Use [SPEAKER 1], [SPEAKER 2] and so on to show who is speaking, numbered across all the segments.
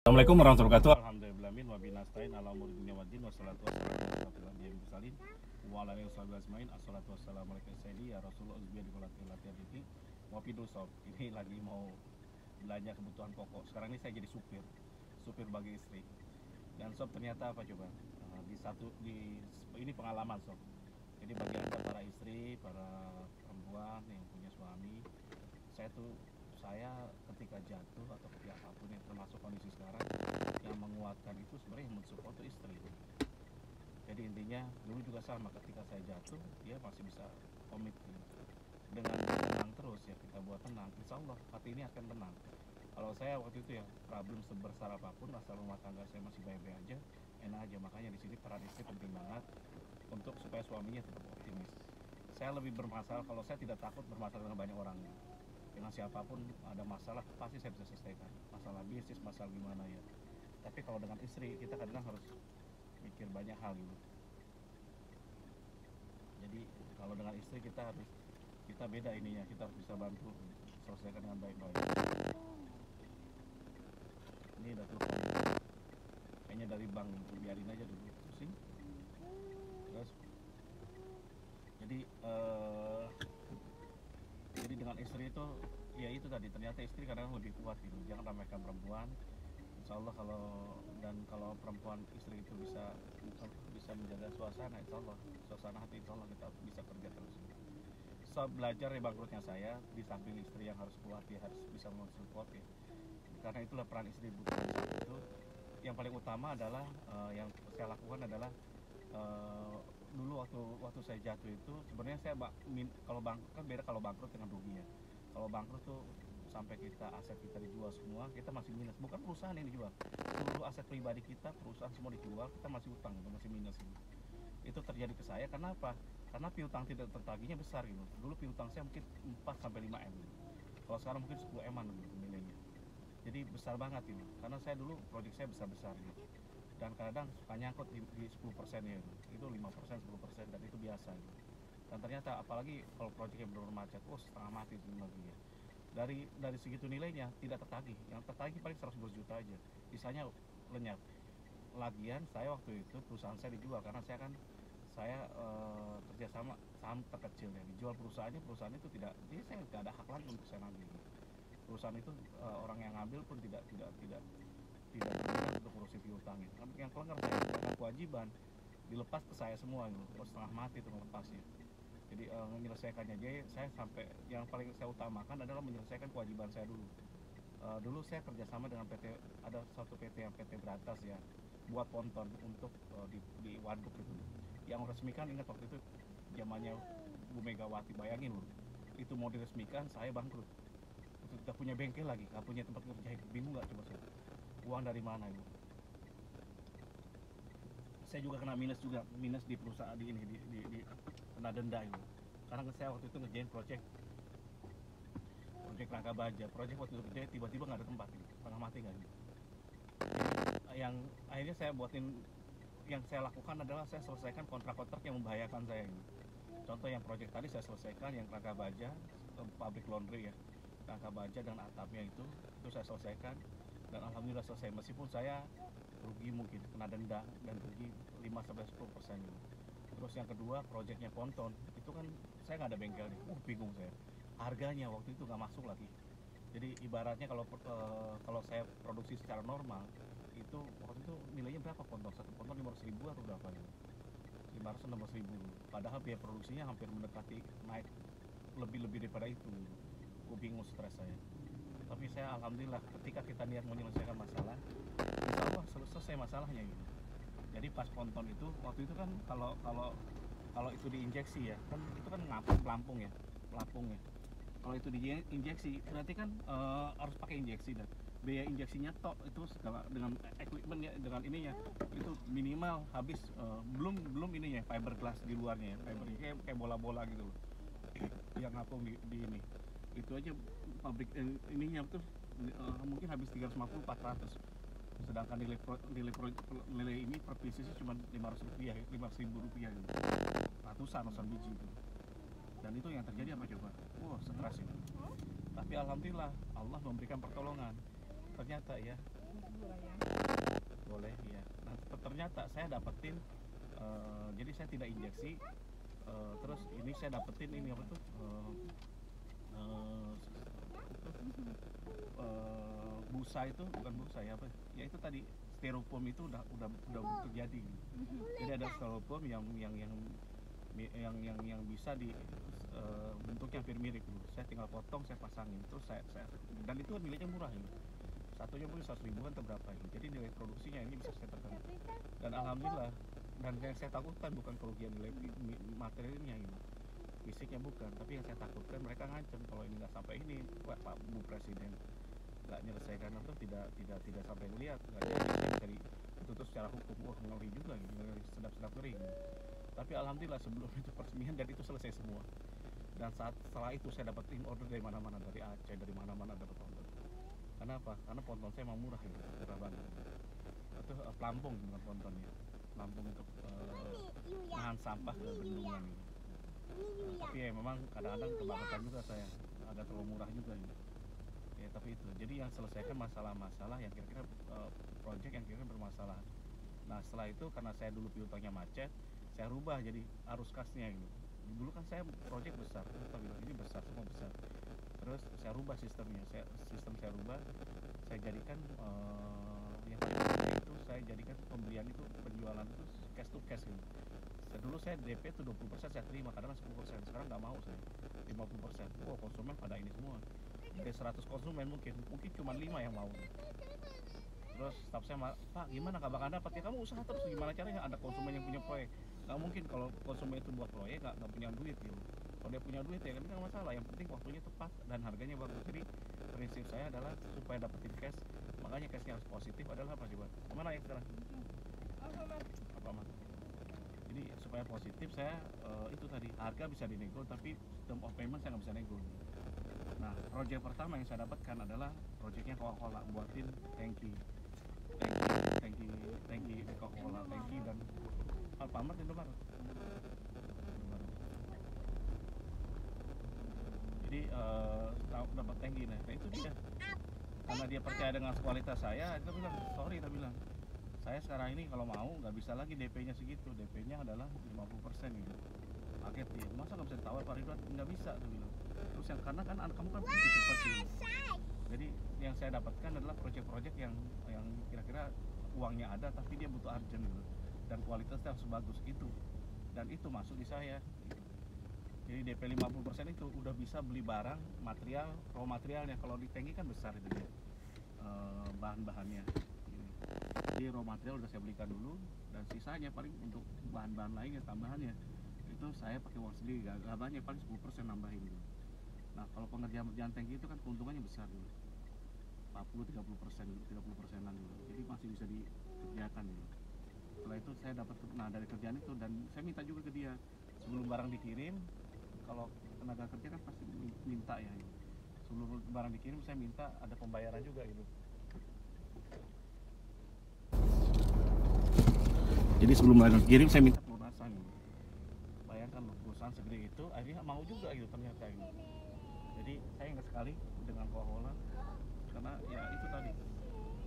[SPEAKER 1] Assalamualaikum warahmatullahi wabarakatuh. Alhamdulillahirabbil alamin wa bihi nasta'in ala umuri dunya waddin wassalatu wassalamu ala asyrofil anbiya'i wal mursalin wa ala alihi washabihi ajmain. Assalatu wassalamu alaikum sayyidi ya Rasulullah uzbiya di latihan ini. Ngopi dulu sob. Ini lagi mau belanja kebutuhan pokok. Sekarang ini saya jadi supir bagi istri. Dan sob ternyata apa coba? Ini pengalaman sob. Jadi bagi anda para istri, para perempuan yang punya suami, saya ketika jatuh atau ketika apapun yang termasuk kondisi sekarang, yang menguatkan itu sebenarnya yang mensupport itu istri. Jadi intinya dulu juga sama, ketika saya jatuh dia masih bisa komit dengan tenang terus ya, kita buat tenang, insya Allah hati ini akan tenang. Kalau saya waktu itu ya problem sebesar apapun, asal rumah tangga saya masih baik-baik aja, enak aja. Makanya di sini peran istri penting banget untuk supaya suaminya tetap optimis. Saya lebih bermasalah kalau saya tidak takut bermasalah dengan banyak orang. Dengan siapapun ada masalah pasti saya bisa selesaikan, masalah bisnis, masalah gimana ya. Tapi kalau dengan istri kita kadang harus mikir banyak hal gitu. Jadi kalau dengan istri kita beda ininya, kita harus bisa bantu selesaikan dengan baik-baik. Ini udah telepon kayaknya dari bank, biarin aja dulu, pusing terus. Jadi dengan istri itu ya itu tadi, ternyata istri kadang lebih kuat gitu, jangan ramaikan perempuan. Insya Allah kalau perempuan istri itu bisa menjaga suasana, insya Allah suasana hati, insya Allah kita bisa kerja terus. So belajar ya bangkrutnya saya, di samping istri yang harus kuat, dia harus bisa mensupport ya. Karena itulah peran istri butuh itu. Yang paling utama adalah yang saya lakukan adalah dulu waktu saya jatuh itu sebenarnya kalau bangkrut kan beda kalau bangkrut dengan rugi ya. Kalau bangkrut tuh sampai aset kita dijual semua, kita masih minus. Bukan perusahaan yang dijual, seluruh aset pribadi kita, perusahaan semua dijual, kita masih utang gitu, masih minus gitu. Itu terjadi ke saya karena apa? Karena piutang tidak tertagihnya besar gitu. Dulu piutang saya mungkin 4 sampai 5 M gitu. Kalau sekarang mungkin 10 M-an gitu nilainya. Jadi besar banget gitu. Karena saya dulu proyek saya besar-besar gitu. Dan kadang suka nyangkut di 10% ya itu 5%, 10%, dan itu biasa gitu. Dan ternyata apalagi kalau proyeknya benar-benar macet, setengah mati itu lagi ya. Dari segitu nilainya tidak tertagih, yang tertagih paling 112 juta aja, sisanya lenyap. Lagian saya waktu itu perusahaan saya dijual karena saya kerjasama saham terkecil ya, dijual perusahaan itu tidak, jadi saya tidak ada hak lagi untuk saya nagih. Perusahaan itu orang yang ngambil pun tidak berminat untuk ngurusi piutang gitu. Yang pelanggar saya dengan kewajiban dilepas ke saya semua gitu. Setengah mati itu melepasnya. Jadi menyelesaikannya, jadi saya sampai yang paling saya utamakan adalah menyelesaikan kewajiban saya dulu. Dulu saya kerjasama dengan PT, ada satu PT yang PT Berantas ya, buat ponton untuk di waduk gitu. Yang resmikan, ingat waktu itu zamannya Bu Megawati, bayangin loh, itu mau diresmikan saya bangkrut. Itu tidak punya bengkel lagi, nggak punya tempat kerja, bingung nggak coba saya, uang dari mana itu. Saya juga kena minus di perusahaan di kena denda itu. Karena saya waktu itu ngerjain proyek Rangka Baja, proyek waktu itu kerja tiba-tiba nggak ada tempat gitu, setengah mati nggak gitu. Yang akhirnya yang saya lakukan adalah saya selesaikan kontrak-kontrak yang membahayakan saya gitu. Contoh yang proyek tadi saya selesaikan, yang Rangka Baja, pabrik laundry ya, Rangka Baja dan atapnya itu saya selesaikan, dan alhamdulillah selesai, meskipun saya rugi mungkin kena denda dan rugi 5-10% gitu. Terus yang kedua proyeknya ponton itu kan saya nggak ada bengkelnya, bingung saya, harganya waktu itu nggak masuk lagi. Jadi ibaratnya kalau saya produksi secara normal itu waktu itu nilainya berapa ponton, satu ponton 500.000 atau berapa gitu, 500-600.000, padahal biaya produksinya hampir mendekati naik lebih daripada itu gitu. Gue bingung, stres saya. Tapi saya alhamdulillah ketika kita niat menyelesaikan masalah, insya Allah selesai masalahnya gitu. Jadi pas ponton itu waktu itu kan kalau itu diinjeksi ya, kan itu kan pelampung ya. Kalau itu diinjeksi berarti kan harus pakai injeksi, dan biaya injeksinya itu segala dengan equipment ya, dengan ininya itu minimal habis, belum ininya fiberglass di luarnya ya, fibernya kayak bola-bola gitu loh yang ngapung di ini. Itu aja pabrik ininya tuh mungkin habis 350-400, sedangkan nilai ini per piece cuma Rp500 gitu. ratusan biji gitu. Dan itu yang terjadi apa coba? Stres itu. Tapi alhamdulillah Allah memberikan pertolongan. Ternyata ya Boleh ya. Nah, ternyata saya dapetin jadi saya tidak injeksi, terus ini saya dapetin ini apa tuh eh, busa itu bukan busa ya apa ya itu tadi styrofoam itu udah terjadi. Jadi ada styrofoam yang bisa di bentuknya hampir mirip gitu. Saya tinggal potong, saya pasangin, terus saya dan itu kan miliknya murah ini. Satunya mungkin 100 ribuan atau berapa ini. Jadi nilai produksinya ini bisa saya tekan. Dan alhamdulillah, dan yang saya takutkan bukan kerugian nilai materialnya ini, fisiknya bukan, tapi yang saya takutkan mereka ngancem kalau ini nggak sampai ini, Pak Bu Presiden nggak menyelesaikan atau tidak sampai melihat, nggak jadi ditutup secara hukum. Wah, ngeri juga ini, sedap-sedap ngeri ini. Tapi alhamdulillah sebelum itu peresmian dan itu selesai semua. Dan setelah itu saya dapetin order dari mana-mana, dari Aceh, dari mana-mana dapat order. Kenapa? Karena ponton saya emang murah gitu, murah banget. Itu pelampung bukan pontonnya, pelampung untuk nahan sampah ke bendungan gitu. Tapi ya memang kadang-kadang kebangetan juga saya, agak terlalu murah juga gitu. Ya tapi itu, jadi yang selesaikan masalah-masalah yang kira-kira project yang kira-kira bermasalah. Nah setelah itu karena saya dulu piutangnya macet, saya rubah jadi arus kasnya gitu. Dulu kan saya project besar, ini besar, semua besar. Terus saya rubah sistemnya, sistem saya rubah, saya jadikan yang itu saya jadikan pembelian itu, penjualan itu cash to cash gitu. Dulu saya DP itu 20% saya terima, kadang 10%, sekarang nggak mau saya 50%. Wah, konsumen pada ini semua, dari 100 konsumen mungkin cuma 5 yang mau. Terus staff saya, Pak gimana nggak bakal dapat ya, kamu usaha terus, gimana caranya ada konsumen yang punya proyek. Nggak mungkin kalau konsumen itu buat proyek nggak punya duit gitu. Kalau dia punya duit ya kan nggak masalah, yang penting waktunya tepat dan harganya bagus. Jadi prinsip saya adalah supaya dapetin cash, makanya cashnya harus positif adalah apa coba, kemana ya sekarang apa mas. Jadi supaya positif saya itu tadi harga bisa dinego, tapi term of payment saya nggak bisa nego. Nah project pertama yang saya dapatkan adalah projectnya Coca-Cola, buatin tangki Coca-Cola, tangki dan Alfamart di Indomaret. Jadi dapat tangki, nah itu dia karena dia percaya dengan kualitas saya, dia bilang sorry, dia bilang saya sekarang ini kalau mau nggak bisa lagi DP-nya segitu, DP-nya adalah 50% gitu. Kaget dia, masa nggak bisa ditawar Pak Ridwan? Nggak bisa, dia bilang. Terus yang karena kan kamu kan begitu cepat gitu. Jadi yang saya dapatkan adalah proyek-proyek yang kira-kira uangnya ada tapi dia butuh urgent gitu, dan kualitasnya harus bagus itu, dan itu masuk di saya gitu. Jadi DP 50% itu udah bisa beli barang, material, raw materialnya. Kalau di tangki kan besar itu ya, bahan-bahannya. Jadi raw material udah saya belikan dulu, dan sisanya paling untuk bahan-bahan lainnya, tambahannya itu saya pakai uang sendiri, gak banyak, paling 10% nambahin gitu. Nah kalau pengerjaan tangki itu kan keuntungannya besar dulu, 40-30%, 30%an dulu, jadi masih bisa dikerjakan gitu. Setelah itu saya dapat, nah dari kerjaan itu, dan saya minta juga ke dia sebelum barang dikirim, kalau tenaga kerja kan pasti minta ya gitu. Sebelum barang dikirim saya minta ada pembayaran juga gitu. Jadi sebelum barang dikirim saya minta pelunasan gitu. Bayangkan loh, perusahaan segede itu akhirnya mau juga gitu ternyata gitu. Jadi saya ingat sekali dengan Coca-Cola karena ya itu tadi.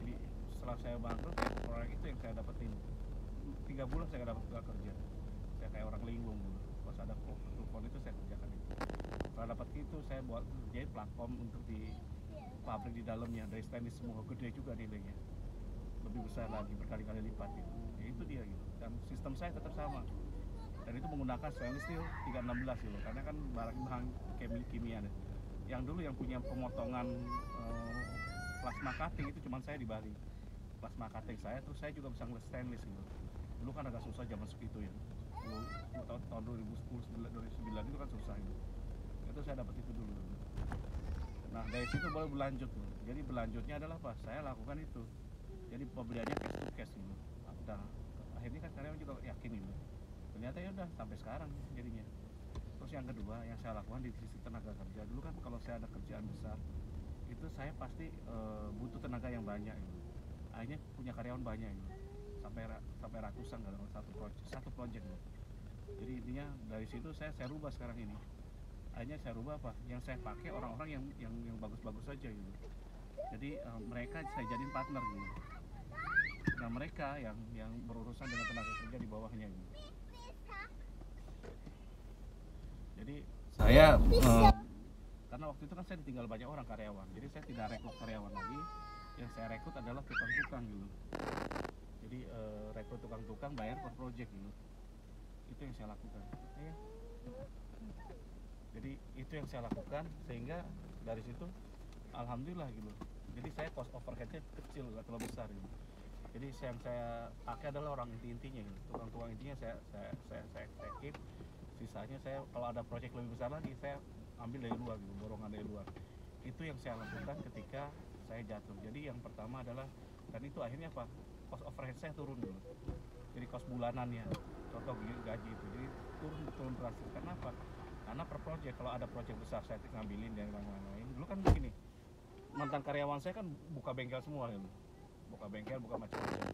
[SPEAKER 1] Jadi setelah saya bangkrut ya, proyek itu yang saya dapetin 3 bulan saya dapat kerja. Saya kayak orang linglung gitu. Pas ada telepon itu saya kerjakan itu. Setelah dapat itu saya buat jadi platform untuk di pabrik di dalamnya, dari stainless semua, gede juga nilainya, lebih besar lagi, berkali-kali lipat gitu. Ya itu dia gitu. Dan sistem saya tetap sama. Dan itu menggunakan stainless steel 316 gitu. Karena kan bahan kimia deh. Yang dulu yang punya pemotongan plasma cutting itu cuma saya di Bali. Plasma cutting saya, terus saya juga bisa ngeles stainless gitu. Dulu kan agak susah zaman segitu ya. Tahun 2009 itu kan susah gitu. Itu saya dapat itu dulu. Nah dari situ baru berlanjut tuh. Jadi berlanjutnya adalah apa? Saya lakukan itu. Jadi pembeliannya cash to cash gitu. Nah, akhirnya kan karyawan juga yakin gitu. Ternyata ya udah sampai sekarang jadinya. Terus yang kedua yang saya lakukan di sisi tenaga kerja, dulu kan kalau saya ada kerjaan besar itu saya pasti butuh tenaga yang banyak gitu. Akhirnya punya karyawan banyak gitu. Sampai ratusan kalau satu project gitu. Jadi intinya dari situ saya rubah sekarang ini. Akhirnya saya rubah apa? Yang saya pakai orang-orang yang bagus-bagus saja gitu. Jadi mereka saya jadiin partner gitu. mereka yang berurusan dengan tenaga kerja di bawahnya gitu. Jadi saya karena waktu itu kan saya ditinggal banyak orang karyawan, jadi saya tidak rekrut karyawan lagi. Yang saya rekrut adalah tukang-tukang gitu. Jadi rekrut tukang-tukang bayar per project gitu. Itu yang saya lakukan. Ya. Jadi itu yang saya lakukan, sehingga dari situ alhamdulillah gitu. Jadi saya cost overheadnya kecil, gak terlalu besar gitu. Jadi yang saya pakai adalah orang intinya gitu. Tukang-tukang intinya saya keep. Sisanya saya kalau ada project lebih besar lagi saya ambil dari luar gitu, borongan dari luar. Itu yang saya lakukan ketika saya jatuh. Jadi yang pertama adalah, dan itu akhirnya apa, cost overhead saya turun dulu. Jadi cost bulanannya, contoh gaji itu, jadi turun drastis. Karena apa? Karena per project, kalau ada project besar saya ngambilin dan lain-lain. Dulu kan begini, mantan karyawan saya kan buka bengkel semua gitu, buka bengkel, buka macam-macam.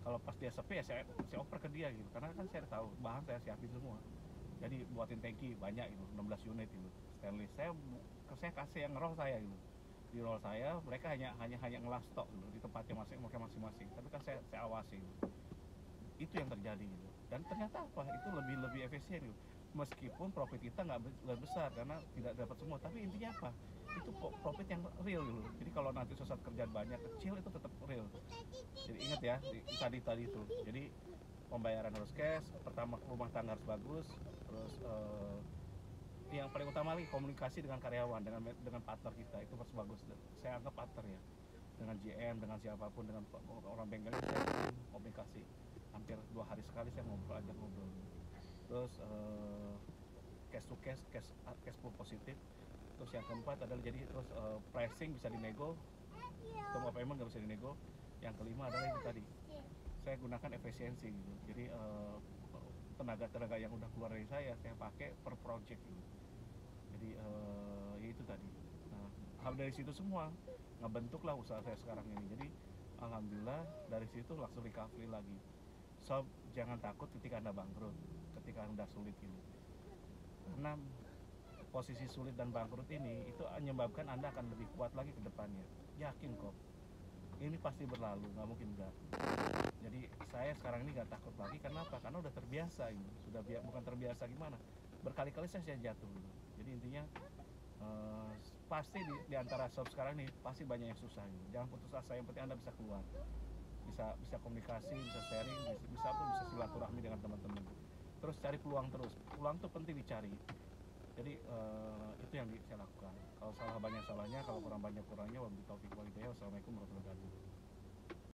[SPEAKER 1] Kalau pas dia sepi ya saya oper ke dia gitu, karena kan saya tahu bahan saya siapin semua. Jadi buatin tangki banyak gitu, 16 unit gitu, stainless. Saya kasih yang roll saya gitu, di roll saya mereka hanya ngelas stok gitu, di tempatnya masing-masing. Tapi kan saya awasi gitu. Itu yang terjadi gitu. Dan ternyata apa, itu lebih efisien gitu. Meskipun profit kita nggak besar karena tidak dapat semua, tapi intinya apa, itu profit yang real gitu. Jadi kalau nanti susah kerjaan banyak kecil itu tetap real. Jadi ingat ya tadi itu. Jadi pembayaran harus cash, pertama rumah tangga harus bagus, terus yang paling utama lagi komunikasi dengan karyawan, dengan partner kita itu harus bagus. Saya anggap partner ya, dengan GM, dengan siapapun, dengan orang bengkel itu saya komunikasi hampir 2 hari sekali, saya ngobrol. Terus cash to cash flow positif. Terus yang keempat adalah jadi terus pricing bisa dinego, term of payment nggak bisa dinego. Yang kelima adalah itu tadi, saya gunakan efisiensi gitu. Jadi tenaga yang udah keluar dari saya pakai per project gitu. Jadi ya itu tadi. Nah, hal dari situ semua ngebentuklah usaha saya sekarang ini. Jadi alhamdulillah dari situ langsung recovery lagi. So jangan takut ketika Anda bangkrut, ketika Anda sulit gitu. Karena posisi sulit dan bangkrut ini itu menyebabkan Anda akan lebih kuat lagi ke depannya. Yakin kok. Ini pasti berlalu, nggak mungkin enggak. Jadi saya sekarang ini nggak takut lagi, karena apa? Karena udah terbiasa gitu. Bukan terbiasa gimana? Berkali-kali saya jatuh gitu. Jadi intinya pasti di antara sob sekarang ini pasti banyak yang susah gitu. Jangan putus asa, yang penting Anda bisa keluar. Bisa komunikasi, bisa sharing, bisa silaturahmi dengan teman-teman. Terus cari peluang terus. Peluang tuh penting dicari. Jadi itu yang saya lakukan. Kalau salah banyak salahnya, kalau kurang banyak kurangnya. Wabillahi taufiq wal hidayah. Wassalamualaikum warahmatullahi wabarakatuh.